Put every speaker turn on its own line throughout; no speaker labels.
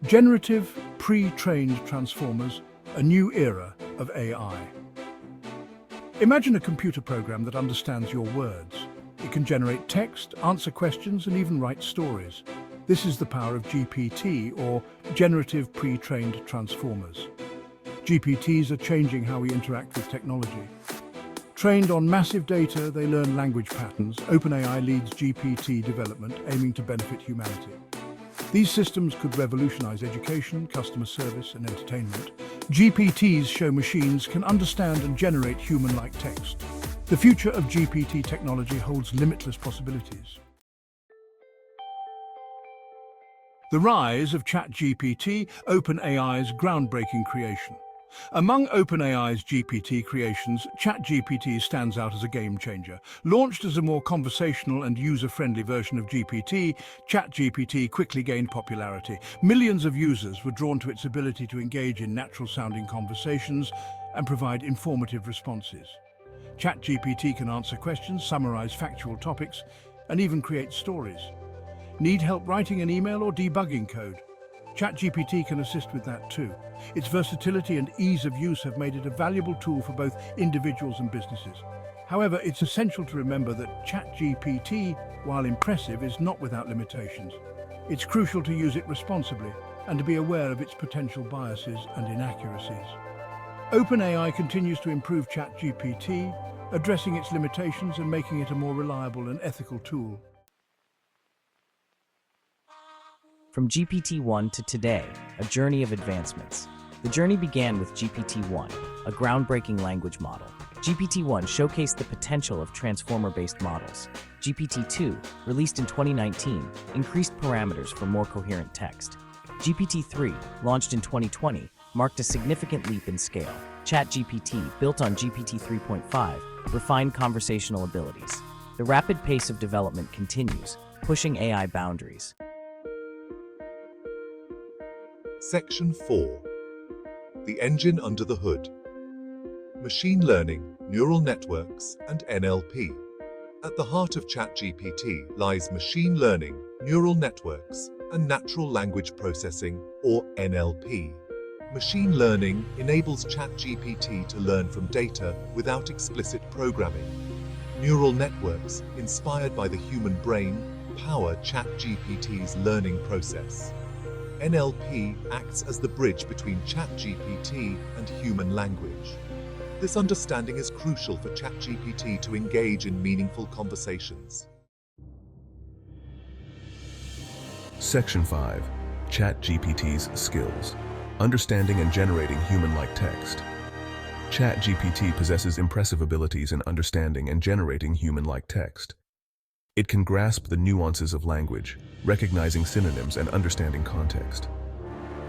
Generative Pre-trained Transformers, a new era of AI. Imagine a computer program that understands your words. It can generate text, answer questions, and even write stories. This is the power of GPT, or Generative Pre-trained Transformers. GPTs are changing how we interact with technology. Trained on massive data, they learn language patterns. OpenAI leads GPT development, aiming to benefit humanity. These systems could revolutionize education, customer service, and entertainment. GPTs show machines can understand and generate human-like text. The future of GPT technology holds limitless possibilities. The rise of ChatGPT, OpenAI's groundbreaking creation. Among OpenAI's GPT creations, ChatGPT stands out as a game-changer. Launched as a more conversational and user-friendly version of GPT, ChatGPT quickly gained popularity. Millions of users were drawn to its ability to engage in natural-sounding conversations and provide informative responses. ChatGPT can answer questions, summarize factual topics, and even create stories. Need help writing an email or debugging code? ChatGPT can assist with that too. Its versatility and ease of use have made it a valuable tool for both individuals and businesses. However, it's essential to remember that ChatGPT, while impressive, is not without limitations. It's crucial to use it responsibly and to be aware of its potential biases and inaccuracies. OpenAI continues to improve ChatGPT, addressing its limitations and making it a more reliable and ethical tool.
From GPT-1 to today, a journey of advancements. The journey began with GPT-1, a groundbreaking language model. GPT-1 showcased the potential of transformer-based models. GPT-2, released in 2019, increased parameters for more coherent text. GPT-3, launched in 2020, marked a significant leap in scale. ChatGPT, built on GPT 3.5, refined conversational abilities. The rapid pace of development continues, pushing AI boundaries.
Section 4. The engine under the hood. Machine learning, neural networks, and NLP. At the heart of ChatGPT lies machine learning, neural networks, and natural language processing, or NLP. Machine learning enables ChatGPT to learn from data without explicit programming. Neural networks, inspired by the human brain, power ChatGPT's learning process. NLP acts as the bridge between ChatGPT and human language. This understanding is crucial for ChatGPT to engage in meaningful conversations.
Section 5. ChatGPT's skills. Understanding and generating human-like text. ChatGPT possesses impressive abilities in understanding and generating human-like text. It can grasp the nuances of language, recognizing synonyms and understanding context.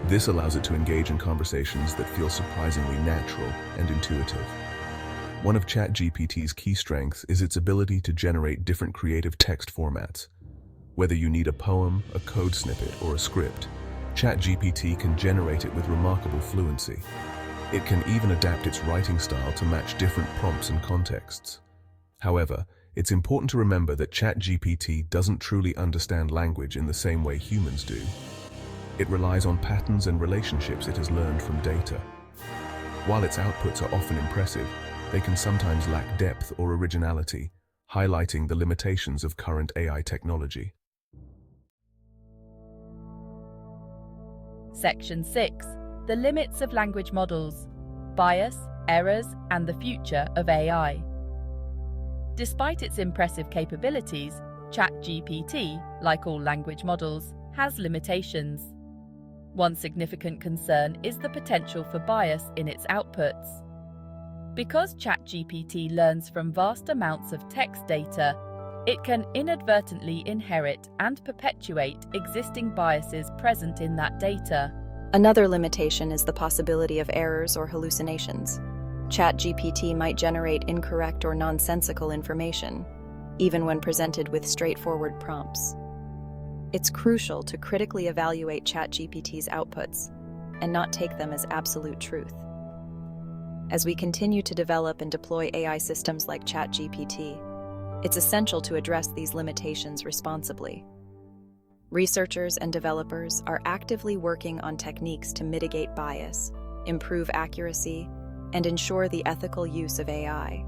This allows it to engage in conversations that feel surprisingly natural and intuitive. One of ChatGPT's key strengths is its ability to generate different creative text formats. Whether you need a poem, a code snippet, or a script, ChatGPT can generate it with remarkable fluency. It can even adapt its writing style to match different prompts and contexts. However, it's important to remember that ChatGPT doesn't truly understand language in the same way humans do. It relies on patterns and relationships it has learned from data. While its outputs are often impressive, they can sometimes lack depth or originality, highlighting the limitations of current AI technology.
Section 6. The limits of language models, bias, errors, and the future of AI. Despite its impressive capabilities, ChatGPT, like all language models, has limitations. One significant concern is the potential for bias in its outputs. Because ChatGPT learns from vast amounts of text data, it can inadvertently inherit and perpetuate existing biases present in that data.
Another limitation is the possibility of errors or hallucinations. ChatGPT might generate incorrect or nonsensical information, even when presented with straightforward prompts. It's crucial to critically evaluate ChatGPT's outputs and not take them as absolute truth. As we continue to develop and deploy AI systems like ChatGPT, it's essential to address these limitations responsibly. Researchers and developers are actively working on techniques to mitigate bias, improve accuracy, and ensure the ethical use of AI.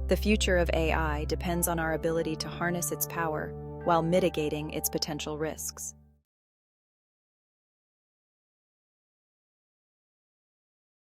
The future of AI depends on our ability to harness its power while mitigating its potential risks.